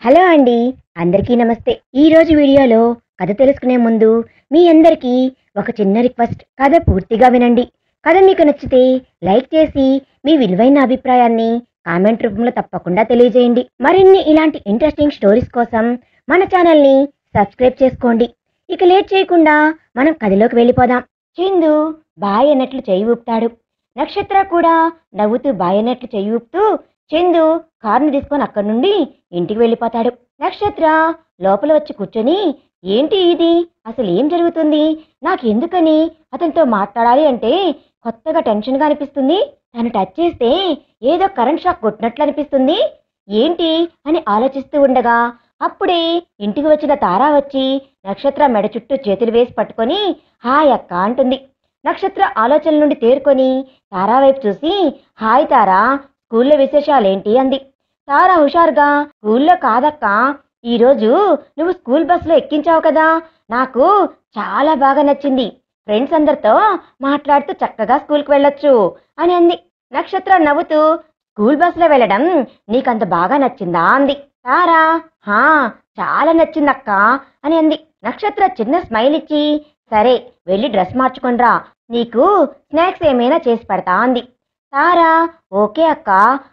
Hello అండి. అందరికీ నమస్తే. ఈరోజు వీడియోలో కథ తెలుసుకునే ముందు మీ అందరికీ ఒక చిన్న రిక్వెస్ట్. కథ పూర్తిగా వినండి. కథ మీకు నచ్చితే లైక్ చేసి మీ విలువైన అభిప్రాయాన్ని కామెంట్ రూపంలో తప్పకుండా తెలియజేయండి. మరిన్ని ఇలాంటి ఇంట్రెస్టింగ్ స్టోరీస్ కోసం మన ఛానల్ని సబ్స్క్రైబ్ చేసుకోండి. ఇక లేట్ చేయకుండా మనం కథలోకి వెళ్ళిపోదాం. చందు బాయ్ అన్నట్లు చెయ్యి ఊపుతాడు. నక్షత్ర కూడా నవ్వుతూ బాయ్ అన్నట్లు చెయ్యి ఊపుతూ చందు కారుని తీసుకొని అక్కడి నుండి ఇంటికి వెళ్ళిపోతాడు. నక్షత్ర లోపల వచ్చి కూర్చొని ఏంటి ఇది, అసలు ఏం జరుగుతుంది, నాకు ఎందుకని అతనితో మాట్లాడాలి అంటే కొత్తగా టెన్షన్గా అనిపిస్తుంది. తను టచ్ చేస్తే ఏదో కరెంట్ షాక్ కొట్టినట్లు అనిపిస్తుంది, ఏంటి అని ఆలోచిస్తూ ఉండగా అప్పుడే ఇంటికి వచ్చిన తారా వచ్చి నక్షత్ర మెడ చుట్టూ చేతులు వేసి పట్టుకొని హాయ్ అక్క అంటుంది. నక్షత్ర ఆలోచనల నుండి తేరుకొని తారా వైపు చూసి హాయ్ తారా, స్కూల్లో విశేషాలేంటి అంది. తారా హుషారుగా స్కూల్లో కాదక్క, ఈరోజు నువ్వు స్కూల్ బస్సులో ఎక్కించావు కదా, నాకు చాలా బాగా నచ్చింది, ఫ్రెండ్స్ అందరితో మాట్లాడుతూ చక్కగా స్కూల్కి వెళ్ళొచ్చు అని అంది. నక్షత్ర నవ్వుతూ స్కూల్ బస్సులో వెళ్ళడం నీకంత బాగా నచ్చిందా అంది. తారా హా చాలా నచ్చిందక్క అని అంది. నక్షత్ర చిన్న స్మైల్ ఇచ్చి సరే వెళ్ళి డ్రెస్ మార్చుకొనిరా, నీకు స్నాక్స్ ఏమైనా చేసి పెడతా అంది. తారా ఓకే అక్క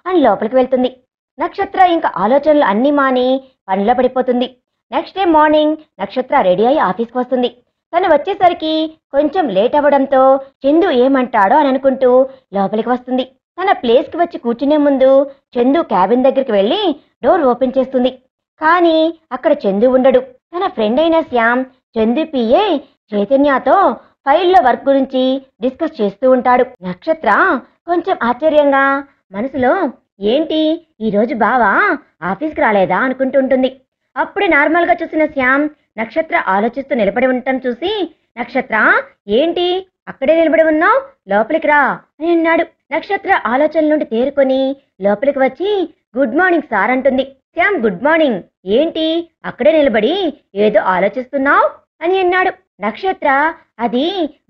అని లోపలికి వెళ్తుంది. నక్షత్ర ఇంకా ఆలోచనలు అన్నీ మాని పనిలో పడిపోతుంది. నెక్స్ట్ డే మార్నింగ్ నక్షత్ర రెడీ అయి ఆఫీస్కి వస్తుంది. తను వచ్చేసరికి కొంచెం లేట్ అవ్వడంతో చందు ఏమంటాడో అని అనుకుంటూ లోపలికి వస్తుంది. తన ప్లేస్కి వచ్చి కూర్చునే ముందు చందు క్యాబిన్ దగ్గరికి వెళ్ళి డోర్ ఓపెన్ చేస్తుంది. కానీ అక్కడ చందు ఉండడు. తన ఫ్రెండ్ అయిన శ్యామ్ చందు పిఏ చైతన్యతో ఫైల్లో వర్క్ గురించి డిస్కస్ చేస్తూ ఉంటాడు. నక్షత్ర కొంచెం ఆశ్చర్యంగా మనసులో ఏంటి ఈరోజు బావా ఆఫీస్కి రాలేదా అనుకుంటూ ఉంటుంది. అప్పుడే నార్మల్గా చూసిన శ్యామ్ నక్షత్ర ఆలోచిస్తూ నిలబడి ఉండటం చూసి నక్షత్ర ఏంటి అక్కడే నిలబడి ఉన్నావు, లోపలికి రా అని అన్నాడు. నక్షత్ర ఆలోచనల నుండి తేరుకొని లోపలికి వచ్చి గుడ్ మార్నింగ్ సార్ అంటుంది. శ్యామ్ గుడ్ మార్నింగ్, ఏంటి అక్కడే నిలబడి ఏదో ఆలోచిస్తున్నావు అని అన్నాడు. నక్షత్ర అది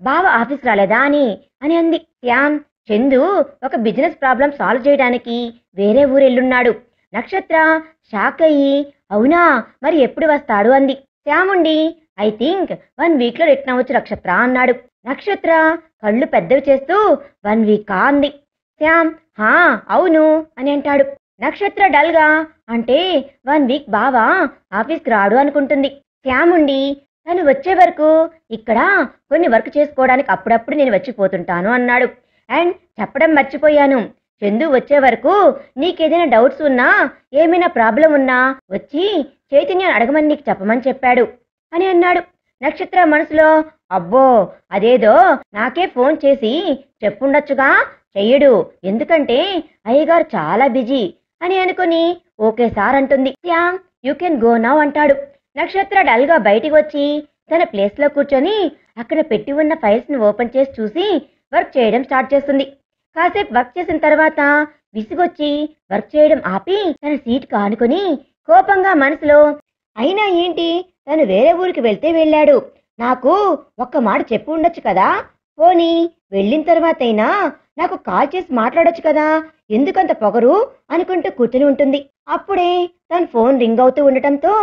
బావ ఆఫీస్ రాలేదా అని అంది. శ్యామ్ చందు ఒక బిజినెస్ ప్రాబ్లం సాల్వ్ చేయడానికి వేరే ఊరు వెళ్ళున్నాడు. నక్షత్ర షాక్ అయ్యి అవునా, మరి ఎప్పుడు వస్తాడు అంది. శ్యామ్ ఉండి ఐ థింక్ 1 వీక్లో రిటర్న్ అవ్వచ్చు నక్షత్ర అన్నాడు. నక్షత్ర కళ్ళు పెద్దవి చేస్తూ 1 వీకా అంది. శ్యామ్ హా అవును అని అంటాడు. నక్షత్ర డల్గా అంటే 1 వీక్ బావా ఆఫీస్కి రాడు అనుకుంటుంది. శ్యామ్ ఉండి తను వచ్చే వరకు ఇక్కడ కొన్ని వర్క్ చేసుకోవడానికి అప్పుడప్పుడు నేను వచ్చిపోతుంటాను అన్నాడు. అండ్ చెప్పడం మర్చిపోయాను, చందు వచ్చే వరకు నీకేదైనా డౌట్స్ ఉన్నా ఏమైనా ప్రాబ్లం ఉన్నా వచ్చి చైతన్యాన్ని అడగమని నీకు చెప్పమని చెప్పాడు అని అన్నాడు. నక్షత్ర మనసులో అబ్బో అదేదో నాకే ఫోన్ చేసి చెప్పుండొచ్చుగా, చెయ్యడు ఎందుకంటే అయ్యగారు చాలా బిజీ అని అనుకుని ఓకే సార్ అంటుంది. Shyam you can go now అంటాడు. నక్షత్ర డల్గా బయటికి వచ్చి తన ప్లేస్లో కూర్చొని అక్కడ పెట్టి ఉన్న ఫైల్స్ని ఓపెన్ చేసి చూసి వర్క్ చేయడం స్టార్ట్ చేస్తుంది. కాసేపు వర్క్ చేసిన తర్వాత విసుగొచ్చి వర్క్ చేయడం ఆపి తన సీట్కి ఆనుకొని కోపంగా మనసులో అయినా ఏంటి తను వేరే ఊరికి వెళ్తే వెళ్ళాడు, నాకు ఒక్క మాట చెప్పి ఉండొచ్చు కదా, పోనీ వెళ్ళిన తర్వాత అయినా నాకు కాల్ చేసి మాట్లాడొచ్చు కదా, ఎందుకంత పొగరు అనుకుంటూ కూర్చొని ఉంటుంది. అప్పుడే తన ఫోన్ రింగ్ అవుతూ ఉండటంతో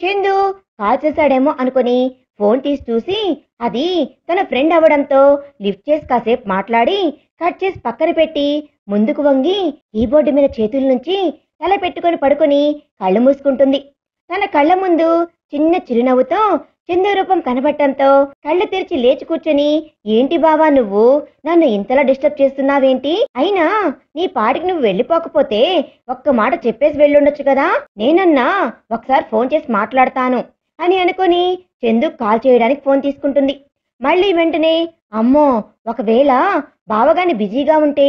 చందు కాల్ చేశాడేమో అనుకుని ఫోన్ తీసి చూసి అది తన ఫ్రెండ్ అవ్వడంతో లిఫ్ట్ చేసి కాసేపు మాట్లాడి కట్ చేసి పక్కన పెట్టి ముందుకు వంగి కీబోర్డు మీద చేతుల నుంచి తల పెట్టుకొని పడుకొని కళ్ళు మూసుకుంటుంది. తన కళ్ళ ముందు చిన్న చిరునవ్వుతో చందు రూపం కనబడటంతో కళ్ళు తెరిచి లేచి కూర్చొని ఏంటి బావా నువ్వు నన్ను ఇంతలా డిస్టర్బ్ చేస్తున్నావేంటి, అయినా నీ పాటికి నువ్వు వెళ్ళిపోకపోతే ఒక్క మాట చెప్పేసి వెళ్ళుండొచ్చు కదా, నేనన్నా ఒకసారి ఫోన్ చేసి మాట్లాడతాను అని అనుకుని చందు కాల్ చేయడానికి ఫోన్ తీసుకుంటుంది. మళ్ళీ వెంటనే అమ్మో ఒకవేళ బావగాని బిజీగా ఉంటే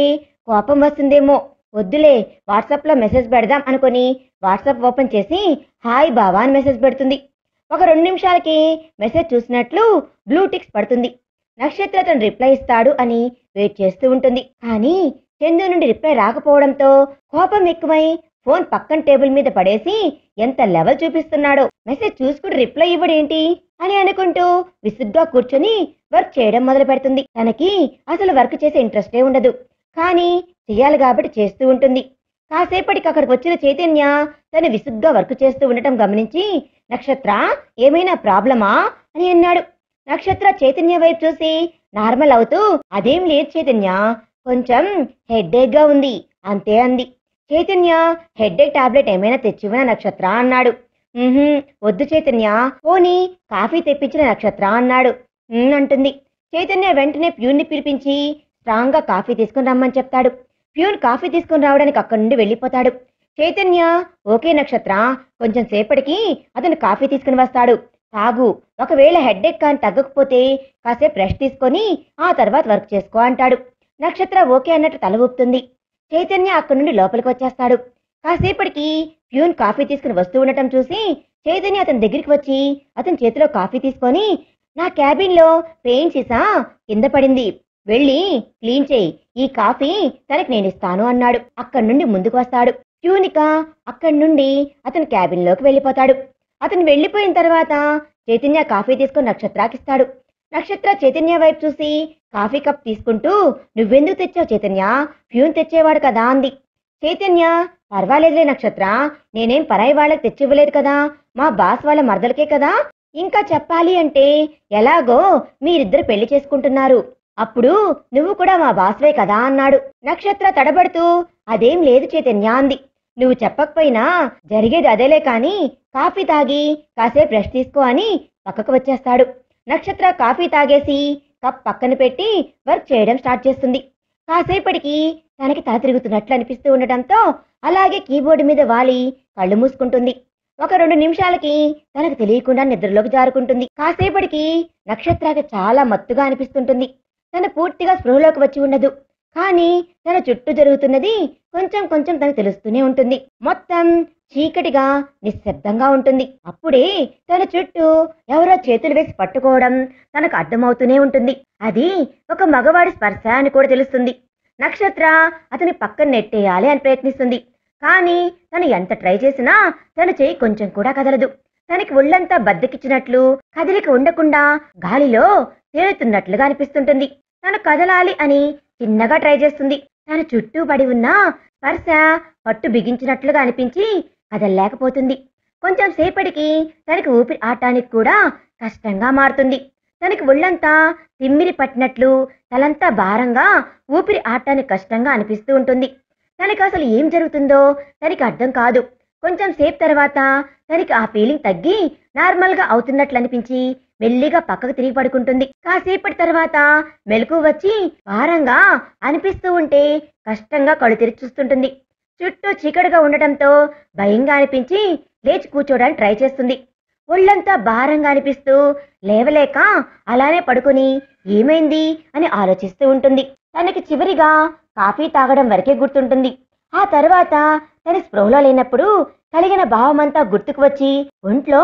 కోపం వస్తుందేమో, వద్దులే వాట్సాప్లో మెసేజ్ పెడదాం అనుకుని వాట్సాప్ ఓపెన్ చేసి హాయ్ బావా అని మెసేజ్ పెడుతుంది. ఒక 2 నిమిషాలకి మెసేజ్ చూసినట్లు బ్లూ టిక్స్ పడుతుంది. నక్షత్ర తను రిప్లై ఇస్తాడు అని వెయిట్ చేస్తూ ఉంటుంది. కానీ చందు నుండి రిప్లై రాకపోవడంతో కోపం ఎక్కువై ఫోన్ పక్కన టేబుల్ మీద పడేసి ఎంత లెవెల్ చూపిస్తున్నాడో, మెసేజ్ చూసుకుని రిప్లై ఇవ్వడేంటి అని అనుకుంటూ విసుగ్గా కూర్చొని వర్క్ చేయడం మొదలు పెడుతుంది. తనకి అసలు వర్క్ చేసే ఇంట్రెస్టే ఉండదు, కానీ చెయ్యాలి కాబట్టి చేస్తూ ఉంటుంది. కాసేపటికి అక్కడికి వచ్చిన చైతన్య తను విసుగ్గా వర్క్ చేస్తూ ఉండటం గమనించి, నక్షత్ర, ఏమైనా ప్రాబ్లమా అని అన్నాడు. నక్షత్ర చైతన్య వైపు చూసి నార్మల్ అవుతూ, అదేం లేదు చైతన్య, కొంచెం హెడ్ఏక్ గా ఉంది అంతే అంది. చైతన్య, హెడ్ఏక్ టాబ్లెట్ ఏమైనా తెచ్చివ్వనా నక్షత్ర అన్నాడు. వద్దు చైతన్య, పోనీ కాఫీ తెప్పించిన నక్షత్ర అన్నాడు. అంటుంది. చైతన్య వెంటనే ప్యూన్ని పిలిపించి స్ట్రాంగ్ గా కాఫీ తీసుకుని రమ్మని చెప్తాడు. ప్యూన్ కాఫీ తీసుకుని రావడానికి అక్కడి నుండి వెళ్ళిపోతాడు. చైతన్య, ఓకే నక్షత్ర, కొంచెం సేపటికి అతను కాఫీ తీసుకుని వస్తాడు, తాగు, ఒకవేళ హెడ్ఏక్ కానీ తగ్గకపోతే కాసేపు రెస్ట్ తీసుకొని ఆ తర్వాత వర్క్ చేసుకో అంటాడు. నక్షత్ర ఓకే అన్నట్టు తల ఊపుతుంది. చైతన్య అక్కడి నుండి లోపలికి వచ్చేస్తాడు. కాసేపటికి ప్యూన్ కాఫీ తీసుకుని వస్తూ ఉండటం చూసి చైతన్య అతని దగ్గరికి వచ్చి అతని చేతిలో కాఫీ తీసుకొని, నా క్యాబిన్ లో పెయింట్ సీసా కింద పడింది, వెళ్ళి క్లీన్ చేయి, ఈ కాఫీ తనకి నేనిస్తాను అన్నాడు. అక్కడి నుండి ముందుకు వస్తాడు. ప్యూనిక అక్కడి నుండి అతని క్యాబిన్ లోకి వెళ్ళిపోతాడు. అతను వెళ్ళిపోయిన తర్వాత చైతన్య కాఫీ తీసుకొని నక్షత్రాకిస్తాడు. నక్షత్ర చైతన్య వైపు చూసి కాఫీ కప్ తీసుకుంటూ, నువ్వెందుకు తెచ్చావు చైతన్య, ప్యూన్ తెచ్చేవాడు కదా అంది. చైతన్య, పర్వాలేదులే నక్షత్ర, నేనేం పరాయి వాళ్ళకి తెచ్చివ్వలేదు కదా, మా బాస్ వాళ్ళ మరదలకే కదా, ఇంకా చెప్పాలి అంటే ఎలాగో మీరిద్దరు పెళ్లి చేసుకుంటున్నారు, అప్పుడు నువ్వు కూడా మా బాస్వే కదా అన్నాడు. నక్షత్ర తడబడుతూ, అదేం లేదు చైతన్య అంది. నువ్వు చెప్పకపోయినా జరిగేది అదేలే కాని కాఫీ తాగి కాసేపు రెస్ట్ తీసుకో అని పక్కకు వచ్చేస్తాడు. నక్షత్ర కాఫీ తాగేసి కప్ పక్కన పెట్టి వర్క్ చేయడం స్టార్ట్ చేస్తుంది. కాసేపటికి తనకి తల తిరుగుతున్నట్లు అనిపిస్తూ ఉండటంతో అలాగే కీబోర్డు మీద వాలి కళ్ళు మూసుకుంటుంది. ఒక 2 నిమిషాలకి తనకు తెలియకుండా నిద్రలోకి జారుకుంటుంది. కాసేపటికి నక్షత్రకి చాలా మత్తుగా అనిపిస్తుంటుంది. తను పూర్తిగా స్పృహలోకి వచ్చి ఉండదు, కానీ తన చుట్టూ జరుగుతున్నది కొంచెం కొంచెం తనకు తెలుస్తూనే ఉంటుంది. మొత్తం చీకటిగా నిశ్శబ్దంగా ఉంటుంది. అప్పుడే తన చుట్టూ ఎవరో చేతులు వేసి పట్టుకోవడం తనకు అర్థమవుతూనే ఉంటుంది. అది ఒక మగవాడి స్పర్శ అని కూడా తెలుస్తుంది. నక్షత్ర అతని పక్కన నెట్టేయాలి అని ప్రయత్నిస్తుంది, కానీ తను ఎంత ట్రై చేసినా తన చేయి కొంచెం కూడా కదలదు. తనకి ఒళ్ళంతా బద్దకిచ్చినట్లు, కదిలిక ఉండకుండా గాలిలో తేలుతున్నట్లుగా అనిపిస్తుంటుంది. తను కదలాలి అని చిన్నగా ట్రై చేస్తుంది. తన చుట్టూ పడి ఉన్న స్పర్శ పట్టు బిగించినట్లుగా అనిపించి కదలలేకపోతుంది. కొంచెం సేపటికి తనకి ఊపిరి ఆడటానికి కూడా కష్టంగా మారుతుంది. తనకి ఒళ్ళంతా తిమ్మిరి పట్టినట్లు, తలంతా భారంగా, ఊపిరి ఆడటానికి కష్టంగా అనిపిస్తూ ఉంటుంది. తనకి అసలు ఏం జరుగుతుందో తనకి అర్థం కాదు. కొంచెం సేపు తర్వాత తనకి ఆ ఫీలింగ్ తగ్గి నార్మల్గా అవుతున్నట్లు అనిపించి మెల్లిగా పక్కకు తిరిగి పడుకుంటుంది. కాసేపటి తర్వాత మెలకు వచ్చి భారంగా అనిపిస్తూ ఉంటే కష్టంగా కళ్ళు తెరిచి చూస్తుంటుంది. చుట్టూ చీకటిగా ఉండటంతో భయంగా అనిపించి లేచి కూర్చోడానికి ట్రై చేస్తుంది. ఒళ్ళంతా భారంగా అనిపిస్తూ లేవలేక అలానే పడుకుని ఏమైంది అని ఆలోచిస్తూ ఉంటుంది. తనకి చివరిగా కాఫీ తాగడం వరకే గుర్తుంటుంది. ఆ తర్వాత తన స్పృహలో లేనప్పుడు కలిగిన భావమంతా గుర్తుకు వచ్చి ఒంట్లో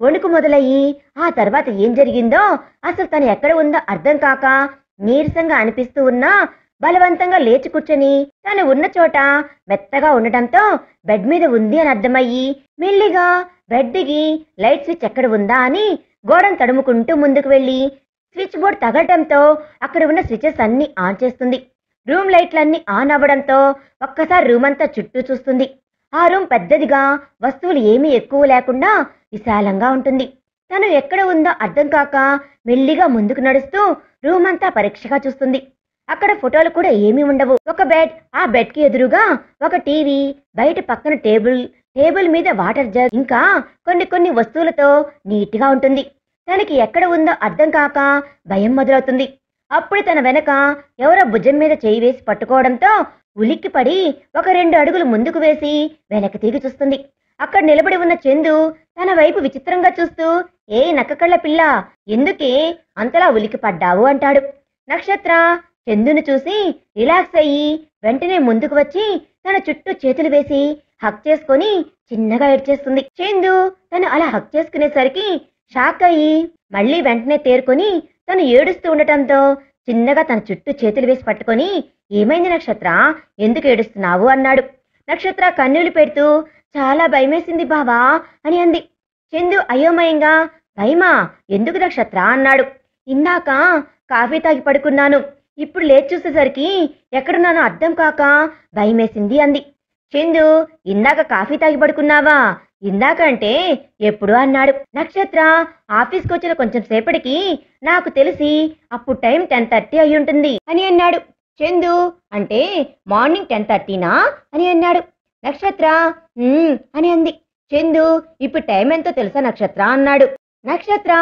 వణుకు మొదలయ్యి ఆ తర్వాత ఏం జరిగిందో అసలు తను ఎక్కడ ఉందో అర్థం కాక నీరసంగా అనిపిస్తూ ఉన్నా బలవంతంగా లేచి కూర్చొని తను ఉన్న చోట మెత్తగా ఉండటంతో బెడ్ మీద ఉంది అని అర్థమయ్యి మెల్లిగా బెడ్ దిగి లైట్ స్విచ్ ఎక్కడ ఉందా అని గోడను తడుముకుంటూ ముందుకు వెళ్ళి స్విచ్ బోర్డ్ తగలటంతో అక్కడ ఉన్న స్విచెస్ అన్ని ఆన్ చేస్తుంది. రూమ్ లైట్లన్నీ ఆన్ అవ్వడంతో ఒక్కసారి రూమ్ అంతా చుట్టూ చూస్తుంది. ఆ రూమ్ పెద్దదిగా, వస్తువులు ఏమీ ఎక్కువ లేకుండా విశాలంగా ఉంటుంది. తను ఎక్కడ ఉందో అర్థం కాక మెల్లిగా ముందుకు నడుస్తూ రూమ్ అంతా పరీక్షగా చూస్తుంది. అక్కడ ఫోటోలు కూడా ఏమీ ఉండవు. ఒక బెడ్, ఆ బెడ్ కి ఎదురుగా ఒక టీవీ, బయట పక్కన టేబుల్ మీద వాటర్ జగ్, ఇంకా కొన్ని వస్తువులతో నీట్గా ఉంటుంది. తనకి ఎక్కడ ఉందో అర్థం కాక భయం మొదలవుతుంది. అప్పుడు తన వెనక ఎవరో భుజం మీద చేయి వేసి పట్టుకోవడంతో ఉలిక్కిపడి ఒక 2 అడుగులు ముందుకు వేసి వెనక్కి తిరిగి చూస్తుంది. అక్కడ నిలబడి ఉన్న చందు తన వైపు విచిత్రంగా చూస్తూ, ఏ నక్కకళ్ళ పిల్ల, ఎందుకే అంతలా ఉలికి పడ్డావు అంటాడు. నక్షత్ర చందును చూసి రిలాక్స్ అయ్యి వెంటనే ముందుకు వచ్చి తన చుట్టూ చేతులు వేసి హక్ చేసుకొని చిన్నగా ఏడ్చేస్తుంది. చందు తను అలా హక్ చేసుకునేసరికి షాక్ అయ్యి మళ్ళీ వెంటనే తేరుకొని తను ఏడుస్తూ ఉండటంతో చిన్నగా తన చుట్టూ చేతులు వేసి పట్టుకొని, ఏమైంది నక్షత్ర, ఎందుకు ఏడుస్తున్నావు అన్నాడు. నక్షత్ర కన్నీళ్లు పెడుతూ, చాలా భయమేసింది బావా అని అంది. చందు అయోమయంగా, భయమా, ఎందుకు నక్షత్ర అన్నాడు. ఇందాక కాఫీ తాగి పడుకున్నాను, ఇప్పుడు లేచి చూసేసరికి ఎక్కడున్నానో అర్థం కాక భయమేసింది అంది. చందు, ఇందాక కాఫీ తాగి పడుకున్నావా? ఇందాక అంటే ఎప్పుడు అన్నాడు. నక్షత్ర, ఆఫీస్కి వచ్చిన కొంచెం సేపటికి నాకు తెలిసి అప్పుడు టైం 10:30 అయి ఉంటుంది అని అన్నాడు. చందు, అంటే మార్నింగ్ 10:30నా అని అన్నాడు. నక్షత్ర అని అంది. చందు, ఇప్పుడు టైం ఎంతో తెలుసా నక్షత్ర అన్నాడు. నక్షత్ర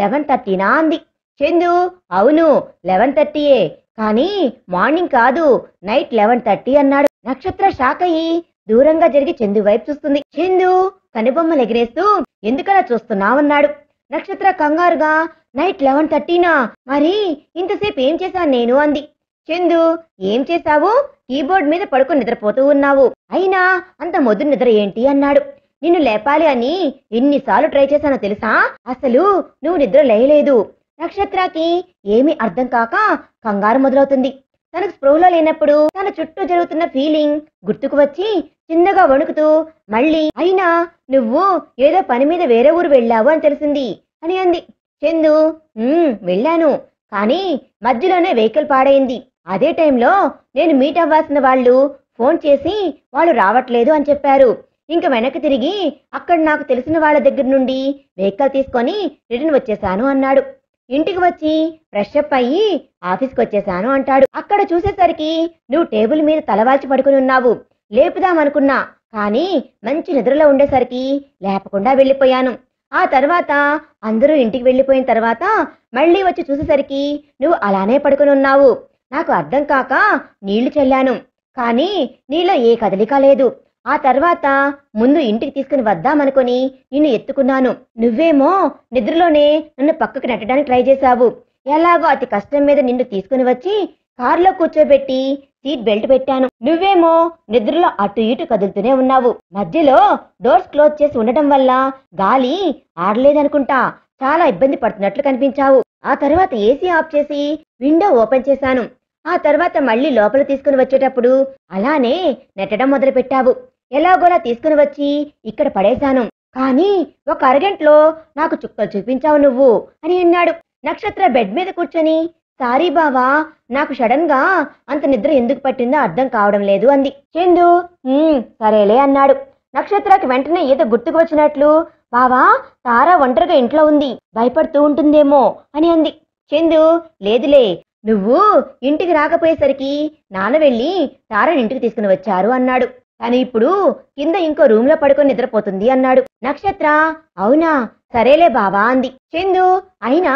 11:30నా అంది. చందు, అవును 11:30యే, కానీ మార్నింగ్ కాదు, నైట్ 11:30 అన్నాడు. నక్షత్ర షాక్ అయ్యి దూరంగా జరిగి చందు వైపు చూస్తుంది. చందు కనుబొమ్మలు ఎగిరేస్తూ ఎందుకలా చూస్తున్నావన్నాడు. నక్షత్ర కంగారుగా నైట్ 11:30నా, మరి ఇంతసేపు ఏం చేశాను నేను అంది. చందు, ఏం చేశావు? కీబోర్డ్ మీద పడుకుని నిద్రపోతూ ఉన్నావు, అయినా అంత మొద్దు నిద్ర ఏంటి అన్నాడు. నిన్ను లేపాలి అని ఎన్నిసార్లు ట్రై చేశానో తెలుసా, అసలు నువ్వు నిద్ర లేయలేదు. నక్షత్రకి ఏమీ అర్థం కాక కంగారు మొదలవుతుంది. తనకు స్పృహలో లేనప్పుడు తన చుట్టూ జరుగుతున్న ఫీలింగ్ గుర్తుకు వచ్చి చిన్నగా వణుకుతూ మళ్ళీ, అయినా నువ్వు ఏదో పని మీద వేరే ఊరు వెళ్ళావు అని తెలిసింది అని అంది. చందు, వెళ్ళాను, కానీ మధ్యలోనే వెహికల్ పాడైంది. అదే టైంలో నేను మీట్ అవ్వాల్సిన వాళ్ళు ఫోన్ చేసి వాళ్ళు రావట్లేదు అని చెప్పారు. ఇంక వెనక్కి తిరిగి అక్కడ నాకు తెలిసిన వాళ్ళ దగ్గర నుండి వెహికల్ తీసుకొని రిటర్న్ వచ్చేశాను అన్నాడు. ఇంటికి వచ్చి ఫ్రెష్ అప్ అయ్యి ఆఫీస్కి వచ్చేశాను అంటాడు. అక్కడ చూసేసరికి నువ్వు టేబుల్ మీద తలవాల్చి పడుకుని ఉన్నావు. లేపుదామనుకున్నా, కానీ మంచి నిద్రలో ఉండేసరికి లేపకుండా వెళ్ళిపోయాను. ఆ తర్వాత అందరూ ఇంటికి వెళ్ళిపోయిన తర్వాత మళ్ళీ వచ్చి చూసేసరికి నువ్వు అలానే పడుకుని ఉన్నావు. నాకు అర్థం కాక నీళ్లు చల్లాను, కానీ నీలో ఏ కదలిక లేదు. ఆ తర్వాత ముందు ఇంటికి తీసుకుని వద్దామనుకొని నిన్ను ఎత్తుకున్నాను. నువ్వేమో నిద్రలోనే నన్ను పక్కకు నెట్టడానికి ట్రై చేశావు. ఎలాగో అతి కష్టం మీద నిన్ను తీసుకుని వచ్చి కారులో కూర్చోబెట్టి సీట్ బెల్ట్ పెట్టాను. నువ్వేమో నిద్రలో అటు ఇటు కదులుతూనే ఉన్నావు. మధ్యలో డోర్స్ క్లోజ్ చేసి ఉండటం వల్ల గాలి ఆడలేదనుకుంటా చాలా ఇబ్బంది పడుతున్నట్లు కనిపించావు. ఆ తర్వాత ఏసీ ఆఫ్ చేసి విండో ఓపెన్ చేశాను. ఆ తర్వాత మళ్ళీ లోపల తీసుకుని వచ్చేటప్పుడు అలానే నెట్టడం మొదలు పెట్టావు. ఎలాగోలా తీసుకుని వచ్చి ఇక్కడ పడేశాను, కానీ ఒక అరగంటలో నాకు చుక్కలు చూపించావు నువ్వు అని అన్నాడు. నక్షత్ర బెడ్ మీద కూర్చొని, సారీ బావా, నాకు సడన్ గా అంత నిద్ర ఎందుకు పట్టిందో అర్థం కావడం లేదు అంది. చందు సరేలే అన్నాడు. నక్షత్రకి వెంటనే ఏదో గుర్తుకు వచ్చినట్లు, బావా, తార ఒంటరిగా ఇంట్లో ఉంది, భయపడుతూ ఉంటుందేమో అని అంది. చందు, లేదులే, నువ్వు ఇంటికి రాకపోయేసరికి నాన్న వెళ్ళి తారని ఇంటికి తీసుకుని వచ్చారు అన్నాడు. తను ఇప్పుడు కింద ఇంకో రూమ్ లో పడుకొని నిద్రపోతుంది అన్నాడు. నక్షత్ర, అవునా, సరేలే బావా అంది. చందు, అయినా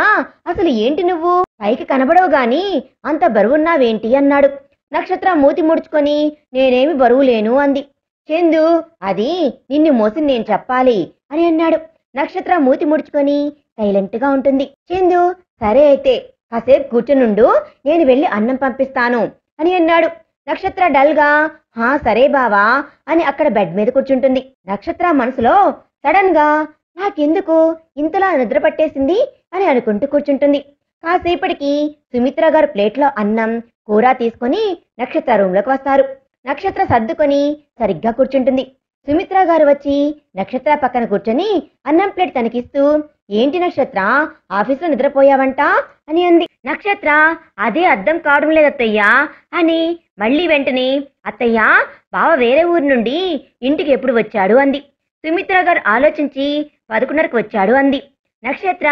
అసలు ఏంటి నువ్వు పైకి కనబడవు గాని అంత బరువున్నావేంటి అన్నాడు. నక్షత్ర మూతి ముడుచుకొని, నేనేమి బరువు లేను అంది. చందు, అది నిన్ను మోసి నేను చెప్పాలి అని అన్నాడు. నక్షత్ర మూతి ముడుచుకొని సైలెంట్ గా ఉంటుంది. చందు, సరే అయితే కాసేపు కూర్చునుండు, నేను వెళ్ళి అన్నం పంపిస్తాను అని అన్నాడు. నక్షత్ర డల్ గా, సరే బావా అని అక్కడ బెడ్ మీద కూర్చుంటుంది. నక్షత్ర మనసులో సడన్ గా నాకెందుకు ఇంతలా నిద్ర పట్టేసింది అని అనుకుంటూ కూర్చుంటుంది. కాసేపటికి సుమిత్ర గారు ప్లేట్లో అన్నం కూర తీసుకొని నక్షత్ర రూమ్లోకి వస్తారు. నక్షత్ర సర్దుకొని సరిగ్గా కూర్చుంటుంది. సుమిత్ర గారు వచ్చి నక్షత్ర పక్కన కూర్చొని అన్నం ప్లేట్ తనకిస్తూ, ఏంటి నక్షత్ర, ఆఫీసులో నిద్రపోయావంట అని అంది. నక్షత్ర, అదే అర్థం కావడం లేదత్తయ్యా అని మళ్ళీ వెంటనే, అత్తయ్యా, బావ వేరే ఊరి నుండి ఇంటికి ఎప్పుడు వచ్చాడు అంది. సుమిత్ర గారు ఆలోచించి 11:30కి వచ్చాడు అంది. నక్షత్ర,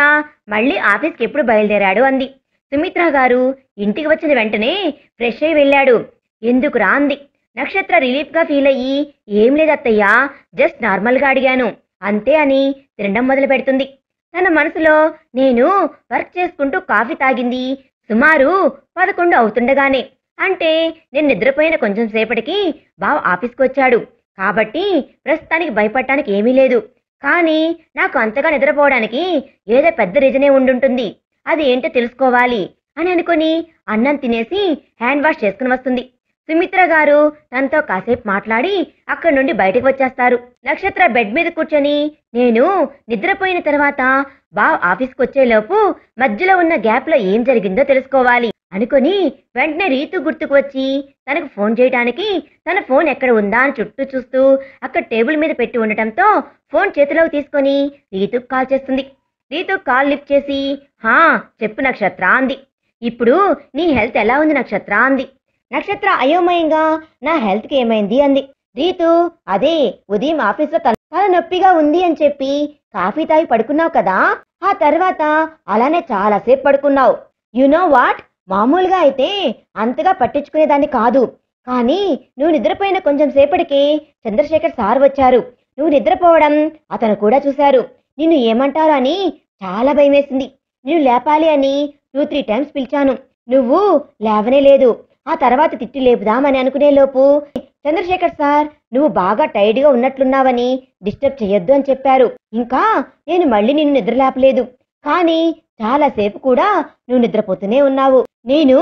మళ్ళీ ఆఫీస్కి ఎప్పుడు బయలుదేరాడు అంది. సుమిత్ర గారు, ఇంటికి వచ్చిన వెంటనే ఫ్రెష్ అయి వెళ్ళాడు. ఎందుకురా అంది. నక్షత్ర రిలీఫ్ గా ఫీల్ అయ్యి, ఏం లేదత్తయ్యా, జస్ట్ నార్మల్ గా అడిగాను అంతే అని తినడం మొదలు పెడుతుంది. తన మనసులో, నేను వర్క్ చేసుకుంటూ కాఫీ తాగింది సుమారు 11 అవుతుండగానే, అంటే నేను నిద్రపోయిన కొంచెం సేపటికి బావ ఆఫీస్కి వచ్చాడు, కాబట్టి ప్రస్తుతానికి భయపడటానికి ఏమీ లేదు. కానీ నాకు అంతగా నిద్రపోవడానికి ఏదో పెద్ద రీజనే ఉండుంటుంది, అది ఏంటో తెలుసుకోవాలి అని అనుకుని అన్నం తినేసి హ్యాండ్ వాష్ చేసుకుని వస్తుంది. సుమిత్ర గారు తనతో కాసేపు మాట్లాడి అక్కడి నుండి బయటకు వచ్చేస్తారు. నక్షత్ర బెడ్ మీద కూర్చొని, నేను నిద్రపోయిన తర్వాత బావ్ ఆఫీస్కి వచ్చేలోపు మధ్యలో ఉన్న గ్యాప్ లో ఏం జరిగిందో తెలుసుకోవాలి అనుకుని వెంటనే రీతు గుర్తుకు వచ్చి తనకు ఫోన్ చేయడానికి తన ఫోన్ ఎక్కడ ఉందా అని చుట్టూ చూస్తూ అక్కడ టేబుల్ మీద పెట్టి ఉండటంతో ఫోన్ చేతిలోకి తీసుకొని రీతుకు కాల్ చేస్తుంది. రీతు కాల్ లిఫ్ట్ చేసి, చెప్పు నక్షత్ర అంది. ఇప్పుడు నీ హెల్త్ ఎలా ఉంది నక్షత్ర అంది. నక్షత్ర అయోమయంగా, నా హెల్త్కి ఏమైంది అంది. రీతు, అదే ఉదయం ఆఫీస్లో తల నొప్పిగా ఉంది అని చెప్పి కాఫీ తాగి పడుకున్నావు కదా, ఆ తర్వాత అలానే చాలాసేపు పడుకున్నావు. యు నో వాట్, మామూలుగా అయితే అంతగా పట్టించుకునేదాన్ని కాదు, కానీ నువ్వు నిద్రపోయిన కొంచెం సేపటికే చంద్రశేఖర్ సార్ వచ్చారు. నువ్వు నిద్రపోవడం అతను కూడా చూశారు. నిన్ను ఏమంటారు అని చాలా భయమేసింది. నిన్ను లేపాలి అని 2-3 టైమ్స్ పిలిచాను, నువ్వు లేవనే లేదు. ఆ తర్వాత తిట్టి లేపుదామని అనుకునే లోపు చంద్రశేఖర్ సార్ నువ్వు బాగా టైర్డ్గా ఉన్నట్లున్నావని డిస్టర్బ్ చేయొద్దు అని చెప్పారు. ఇంకా నేను మళ్ళీ నిన్ను నిద్ర లేపలేదు, కానీ చాలాసేపు కూడా నువ్వు నిద్రపోతూనే ఉన్నావు. నేను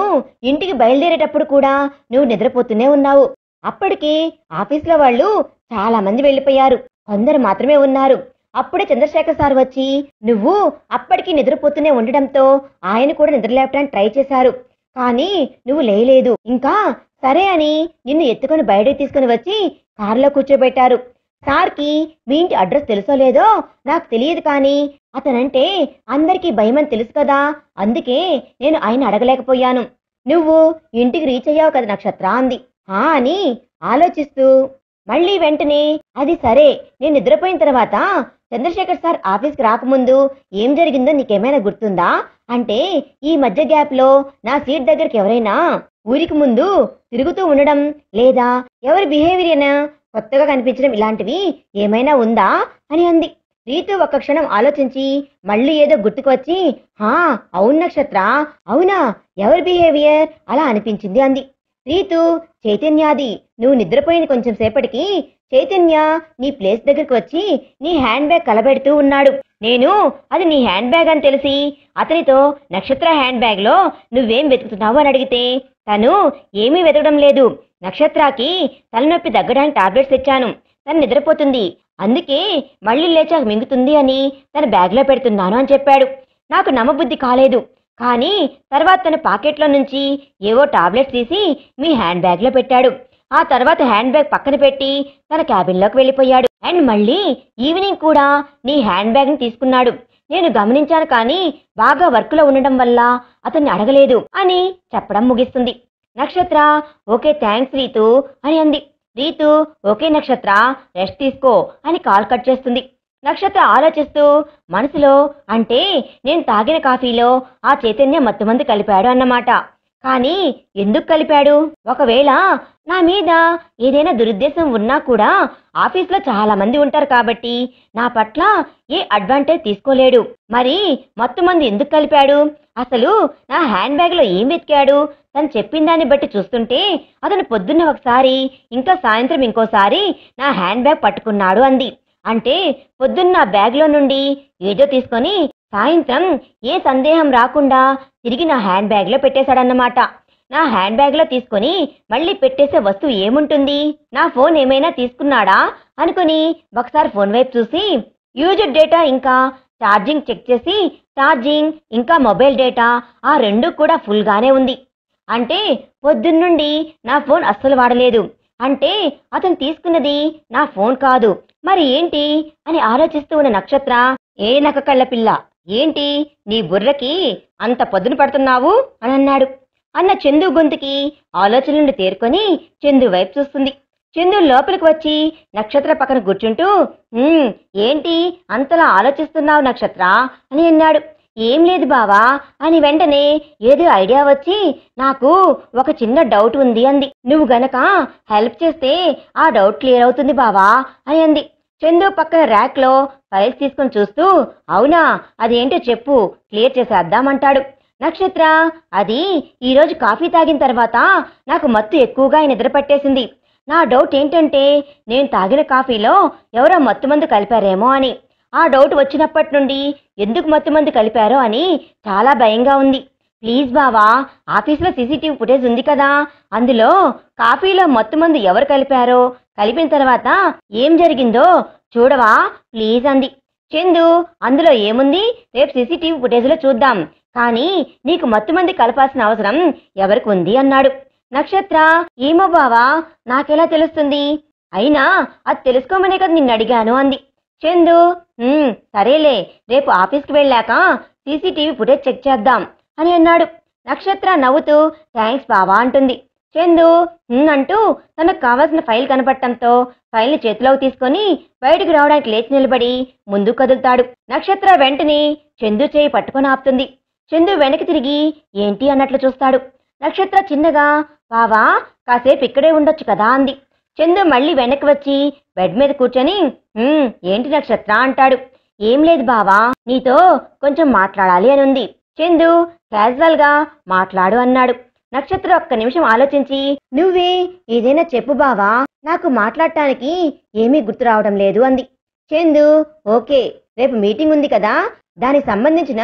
ఇంటికి బయలుదేరేటప్పుడు కూడా నువ్వు నిద్రపోతూనే ఉన్నావు. అప్పటికి ఆఫీస్లో వాళ్ళు చాలా మంది వెళ్ళిపోయారు, కొందరు మాత్రమే ఉన్నారు. అప్పుడే చంద్రశేఖర్ సార్ వచ్చి నువ్వు అప్పటికి నిద్రపోతూనే ఉండడంతో ఆయన కూడా నిద్రలేపడానికి ట్రై చేశారు, కానీ నువ్వు లేయలేదు. ఇంకా సరే అని నిన్ను ఎత్తుకొని బయటకు తీసుకుని వచ్చి కారులో కూర్చోబెట్టారు. సార్కి మీ ఇంటి అడ్రస్ తెలుసో లేదో నాకు తెలియదు, కానీ అతనంటే అందరికీ భయమని తెలుసు కదా, అందుకే నేను ఆయన అడగలేకపోయాను. నువ్వు ఇంటికి రీచ్ అయ్యావు కదా నక్షత్ర అంది. అని ఆలోచిస్తూ మళ్ళీ వెంటనే, అది సరే, నేను నిద్రపోయిన తర్వాత చంద్రశేఖర్ సార్ ఆఫీస్కి రాకముందు ఏం జరిగిందో నీకేమైనా గుర్తుందా అంటే, ఈ మధ్య గ్యాప్లో నా సీట్ దగ్గరికి ఎవరైనా ఊరికి ముందు తిరుగుతూ ఉండడం లేదా ఎవరి బిహేవియర్ కొత్తగా కనిపించడం ఇలాంటివి ఏమైనా ఉందా అని అంది. రీతు ఒక్క క్షణం ఆలోచించి మళ్ళీ ఏదో గుర్తుకు వచ్చి, అవును నక్షత్ర, అవునా, ఎవరి బిహేవియర్ అలా అనిపించింది అంది. రీతు, చైతన్యాది. నువ్వు నిద్రపోయిన కొంచెం సేపటికి చైతన్య నీ ప్లేస్ దగ్గరికి వచ్చి నీ హ్యాండ్ బ్యాగ్ కలబెడుతూ ఉన్నాడు. నేను అది నీ హ్యాండ్ బ్యాగ్ అని తెలిసి అతనితో నక్షత్ర హ్యాండ్ బ్యాగ్లో నువ్వేం వెతుకుతున్నావు అని అడిగితే, తను ఏమీ వెతకడం లేదు, నక్షత్రకి తలనొప్పి తగ్గడానికి టాబ్లెట్స్ తెచ్చాను, తను నిద్రపోతుంది, అందుకే మళ్ళీ లేచాక మింగుతుంది అని తన బ్యాగ్లో పెడుతున్నాను అని చెప్పాడు. నాకు నమ్మబుద్ధి కాలేదు, కానీ తర్వాత తన పాకెట్లో నుంచి ఏవో టాబ్లెట్స్ తీసి మీ హ్యాండ్ బ్యాగ్లో పెట్టాడు. ఆ తర్వాత హ్యాండ్ బ్యాగ్ పక్కన పెట్టి తన క్యాబిన్లోకి వెళ్ళిపోయాడు. అండ్ మళ్ళీ ఈవినింగ్ కూడా నీ హ్యాండ్ బ్యాగ్ని తీసుకున్నాడు. నేను గమనించాను, కానీ బాగా వర్క్లో ఉండడం వల్ల అతన్ని అడగలేదు అని చెప్పడం ముగిస్తుంది. నక్షత్ర, ఓకే థ్యాంక్స్ రీతు అని అంది. రీతు, ఓకే నక్షత్ర, రెస్ట్ తీసుకో అని కాల్ కట్ చేస్తుంది. నక్షత్ర ఆలోచిస్తూ మనసులో, అంటే నేను తాగిన కాఫీలో ఆ చైతన్య మత్తుమందు కలిపాడు అన్నమాట. కానీ ఎందుకు కలిపాడు? ఒకవేళ నా మీద ఏదైనా దురుద్దేశం ఉన్నా కూడా ఆఫీస్లో చాలా మంది ఉంటారు కాబట్టి నా పట్ల ఏ అడ్వాంటేజ్ తీసుకోలేడు. మరి మత్తుమందు ఎందుకు కలిపాడు? అసలు నా హ్యాండ్ బ్యాగ్లో ఏం వెతికాడు? తను చెప్పిన దాన్ని బట్టి చూస్తుంటే అతను పొద్దున్న ఒకసారి, ఇంకా సాయంత్రం ఇంకోసారి నా హ్యాండ్ బ్యాగ్ పట్టుకున్నాడు అంది. అంటే పొద్దున్న బ్యాగ్లో నుండి ఏదో తీసుకొని సాయంత్రం ఏ సందేహం రాకుండా తిరిగి నా హ్యాండ్ బ్యాగ్లో పెట్టేశాడన్నమాట. నా హ్యాండ్ బ్యాగ్లో తీసుకొని మళ్ళీ పెట్టేసే వస్తువు ఏముంటుంది? నా ఫోన్ ఏమైనా తీసుకున్నాడా అనుకుని ఒకసారి ఫోన్ వైపు చూసి యూజ్డ్ డేటా ఇంకా ఛార్జింగ్ చెక్ చేసి ఛార్జింగ్ ఇంకా మొబైల్ డేటా ఆ రెండు కూడా ఫుల్గానే ఉంది. అంటే పొద్దున్నుండి నా ఫోన్ అస్సలు వాడలేదు. అంటే అతను తీసుకున్నది నా ఫోన్ కాదు, మరి ఏంటి అని ఆలోచిస్తూ ఉన్న నక్షత్ర, ఏ నక్క కళ్ళ పిల్ల, ఏంటి నీ బుర్రకి అంత పొద్దున పడుతున్నావు అని అన్నాడు. అన్న చందు గొంతుకి ఆలోచన నుండి తేరుకొని చందు వైపు చూస్తుంది. చందు లోపలికి వచ్చి నక్షత్ర పక్కన కూర్చుంటూ, ఏంటి అంతలా ఆలోచిస్తున్నావు నక్షత్ర అని అన్నాడు. ఏం లేదు బావా అని వెంటనే ఏదో ఐడియా వచ్చి, నాకు ఒక చిన్న డౌట్ ఉంది అంది. నువ్వు గనక హెల్ప్ చేస్తే ఆ డౌట్ క్లియర్ అవుతుంది బావా అని అంది. చందు పక్కన ర్యాక్లో ఫైల్స్ తీసుకొని చూస్తూ, అవునా, అదేంటో చెప్పు, క్లియర్ చేసేద్దామంటాడు. నక్షత్ర, అది ఈరోజు కాఫీ తాగిన తర్వాత నాకు మత్తు ఎక్కువగా నిద్ర పట్టేసింది. నా డౌట్ ఏంటంటే నేను తాగిన కాఫీలో ఎవరో మత్తుమందు కలిపారేమో అని. ఆ డౌట్ వచ్చినప్పటి నుండి ఎందుకు మత్తుమందు కలిపారో అని చాలా భయంగా ఉంది. ప్లీజ్ బావా, ఆఫీస్లో సీసీటీవీ ఫుటేజ్ ఉంది కదా, అందులో కాఫీలో మత్తుమందు ఎవరు కలిపారో, కలిపిన తర్వాత ఏం జరిగిందో చూడవా ప్లీజ్ అంది. చందు, అందులో ఏముంది, రేపు సీసీటీవీ ఫుటేజ్లో చూద్దాం, కానీ నీకు మత్తుమంది కలపాల్సిన అవసరం ఎవరికి ఉంది అన్నాడు. నక్షత్ర, ఏమో బావా, నాకెలా తెలుస్తుంది, అయినా అది తెలుసుకోమనే కదా నిన్ను అడిగాను అంది. చందు, సరేలే, రేపు ఆఫీస్కి వెళ్ళాక సీసీటీవీ ఫుటేజ్ చెక్ చేద్దాం అని అన్నాడు. నక్షత్ర నవ్వుతూ థ్యాంక్స్ బావా అంటుంది. చందు అంటూ తనకు కావాల్సిన ఫైల్ కనపడటంతో ఫైల్ని చేతిలోకి తీసుకొని బయటికి రావడానికి లేచి నిలబడి ముందుకు కదులుతాడు. నక్షత్ర వెంటనే చందు చేయి పట్టుకొని ఆపుతుంది. చందు వెనక్కి తిరిగి ఏంటి అన్నట్లు చూస్తాడు. నక్షత్ర చిన్నగా బావా కాసేపు ఇక్కడే ఉండొచ్చు కదా అంది. చందు మళ్ళీ వెనక్కి వచ్చి బెడ్ మీద కూర్చొని ఏంటి నక్షత్ర అంటాడు. ఏం లేదు బావా, నీతో కొంచెం మాట్లాడాలి అని ఉంది. చందు క్యాజువల్ గా మాట్లాడు అన్నాడు. నక్షత్ర ఒక్క నిమిషం ఆలోచించి నువ్వే ఏదైనా చెప్పు బావా, నాకు మాట్లాడటానికి ఏమీ గుర్తు రావడం లేదు అంది. చందు ఓకే, రేపు మీటింగ్ ఉంది కదా, దానికి సంబంధించిన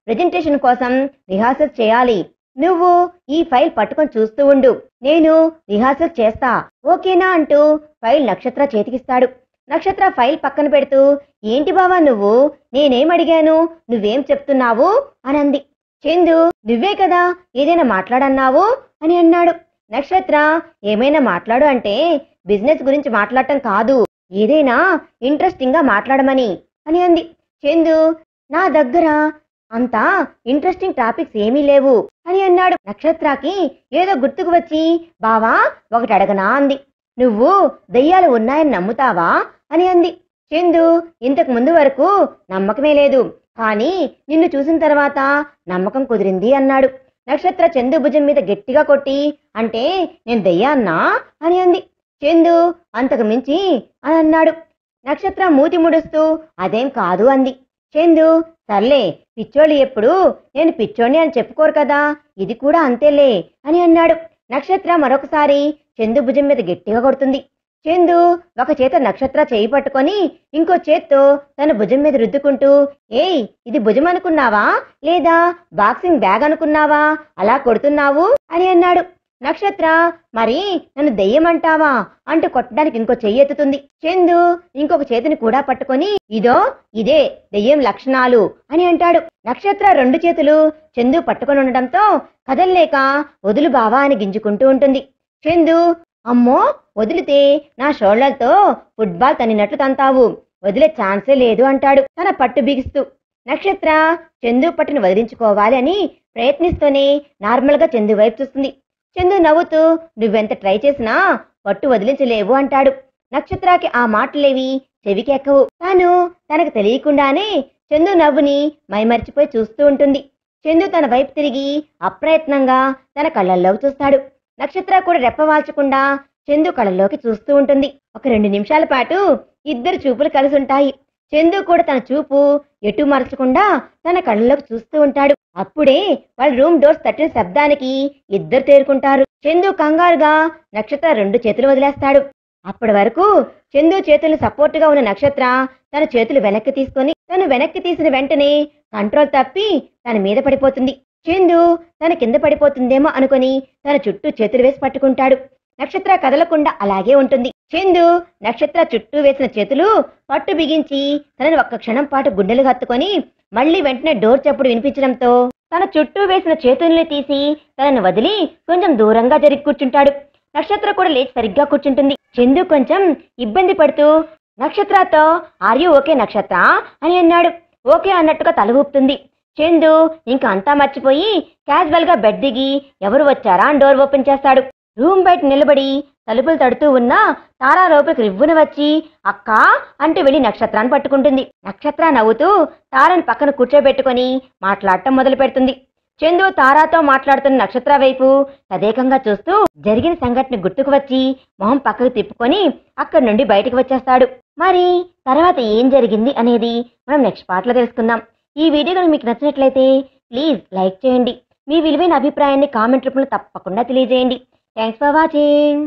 ప్రెజెంటేషన్ కోసం రిహార్సల్ చేయాలి. నువ్వు ఈ ఫైల్ పట్టుకొని చూస్తూ ఉండు, నేను రిహార్సల్ చేస్తా, ఓకేనా అంటూ ఫైల్ నక్షత్ర చేతికిస్తాడు. నక్షత్ర ఫైల్ పక్కన పెడుతూ ఏంటి బావా నువ్వు, నేనేం అడిగాను నువ్వేం చెప్తున్నావు అని అంది. చందు నువ్వే కదా ఏదైనా మాట్లాడన్నావు అని అన్నాడు. నక్షత్ర ఏమైనా మాట్లాడు అంటే బిజినెస్ గురించి మాట్లాడటం కాదు, ఏదైనా ఇంట్రెస్టింగ్ గా మాట్లాడమని అని అంది. చందు నా దగ్గర అంతా ఇంట్రెస్టింగ్ టాపిక్స్ ఏమీ లేవు అని అన్నాడు. నక్షత్రకి ఏదో గుర్తుకు వచ్చి బావా ఒకటి అడగనా అంది. నువ్వు దెయ్యాలు ఉన్నాయని నమ్ముతావా అని అంది. చందు ఇంతకు ముందు వరకు నమ్మకమే లేదు, కానీ నిన్ను చూసిన తర్వాత నమ్మకం కుదిరింది అన్నాడు. నక్షత్ర చందు భుజం మీద గట్టిగా కొట్టి అంటే నేను దెయ్యాన్నా అని అంది. చందు అంతకు మించి అని అన్నాడు. నక్షత్ర మూతి ముడుస్తూ అదేం కాదు అంది. చందు సర్లే, పిచ్చోళ్ళు ఎప్పుడు నేను పిచ్చోడిని అని చెప్పుకోరు కదా, ఇది కూడా అంతేలే అని అన్నాడు. నక్షత్ర మరొకసారి చందు భుజం మీద గట్టిగా కొడుతుంది. చందు ఒక చేత నక్షత్ర చేయి పట్టుకొని ఇంకో చేత్తో తన భుజం మీద రుద్దుకుంటూ ఏయ్ ఇది భుజం అనుకున్నావా లేదా బాక్సింగ్ బ్యాగ్ అనుకున్నావా అలా కొడుతున్నావు అని అన్నాడు. నక్షత్ర మరి నన్ను దెయ్యమంటావా అంటూ కొట్టడానికి ఇంకో చెయ్యి ఎత్తుతుంది. చందు ఇంకొక చేతిని కూడా పట్టుకొని ఇదే దెయ్యం లక్షణాలు అని అంటాడు. నక్షత్ర రెండు చేతులు చందు పట్టుకొని ఉండడంతో కదల్లేక వదులు బావా అని గింజుకుంటూ ఉంటుంది. చందు అమ్మో వదిలితే నా షోల్డర్తో ఫుట్బాల్ తన్నినట్లు తంతావు, వదిలే ఛాన్సే లేదు అంటాడు తన పట్టు బిగిస్తూ. నక్షత్ర చందు పట్టును వదిలించుకోవాలి అని ప్రయత్నిస్తూనే నార్మల్ గా చందు వైపు చూస్తుంది. చందు నవ్వుతూ నువ్వెంత ట్రై చేసినా పట్టు వదిలించలేవు అంటాడు. నక్షత్రకి ఆ మాటలేవి చెవికి ఎక్కవు. తాను తనకు తెలియకుండానే చందు నవ్వుని మైమర్చిపోయి చూస్తూ ఉంటుంది. చందు తన వైపు తిరిగి అప్రయత్నంగా తన కళ్ళల్లోకి చూస్తాడు. నక్షత్ర కూడా రెప్పవాల్చకుండా చందు కళ్ళల్లోకి చూస్తూ ఉంటుంది. ఒక 2 నిమిషాల పాటు ఇద్దరు చూపులు కలిసి ఉంటాయి. చందు కూడా తన చూపు ఎటు మరచకుండా తన కళ్ళలోకి చూస్తూ ఉంటాడు. అప్పుడే వాళ్ళ రూమ్ డోర్స్ తట్టిన శబ్దానికి ఇద్దరు తేరుకుంటారు. చందు కంగారుగా నక్షత్ర 2 చేతులు వదిలేస్తాడు. అప్పటి వరకు చందు చేతులు సపోర్టుగా ఉన్న నక్షత్ర తన చేతులు వెనక్కి తీసుకొని తను వెనక్కి తీసిన వెంటనే కంట్రోల్ తప్పి తన మీద పడిపోతుంది. చందు తన కింద పడిపోతుందేమో అనుకుని తన చుట్టూ చేతులు వేసి పట్టుకుంటాడు. నక్షత్ర కదలకుండా అలాగే ఉంటుంది. చందు నక్షత్ర చుట్టూ వేసిన చేతులు పట్టు బిగించి తనని ఒక్క క్షణం పాటు గుండెలు హత్తుకొని మళ్లీ వెంటనే డోర్ చప్పుడు వినిపించడంతో తన చుట్టూ వేసిన చేతుల్ని తీసి తనను వదిలి కొంచెం దూరంగా జరిగి కూర్చుంటాడు. నక్షత్ర కూడా లేచి సరిగ్గా కూర్చుంటుంది. చందు కొంచెం ఇబ్బంది పడుతూ నక్షత్రతో ఆర్ యు ఓకే నక్షత్ర అని అన్నాడు. ఓకే అన్నట్టుగా తల ఊపుతుంది. చందు ఇంకా అంతా మర్చిపోయి క్యాజువల్ గా బెడ్ దిగి ఎవరు వచ్చారా అని డోర్ ఓపెన్ చేస్తాడు. రూమ్ బయట నిలబడి తలుపులు తడుతూ ఉన్న తారా లోపలికి రివ్వున వచ్చి అక్క అంటూ వెళ్ళి నక్షత్రాన్ని పట్టుకుంటుంది. నక్షత్ర నవ్వుతూ తారని పక్కన కూర్చోబెట్టుకొని మాట్లాడటం మొదలు పెడుతుంది. చందు తారాతో మాట్లాడుతున్న నక్షత్ర వైపు తదేకంగా చూస్తూ జరిగిన సంఘటన గుర్తుకు వచ్చి మొహం పక్కకు తిప్పుకొని అక్కడి నుండి బయటకు వచ్చేస్తాడు. మరి తర్వాత ఏం జరిగింది అనేది మనం నెక్స్ట్ పార్ట్లో తెలుసుకుందాం. ఈ వీడియో కనుక మీకు నచ్చినట్లయితే ప్లీజ్ లైక్ చేయండి. మీ విలువైన అభిప్రాయాన్ని కామెంట్ రూపంలో తప్పకుండా తెలియజేయండి. Thanks for watching.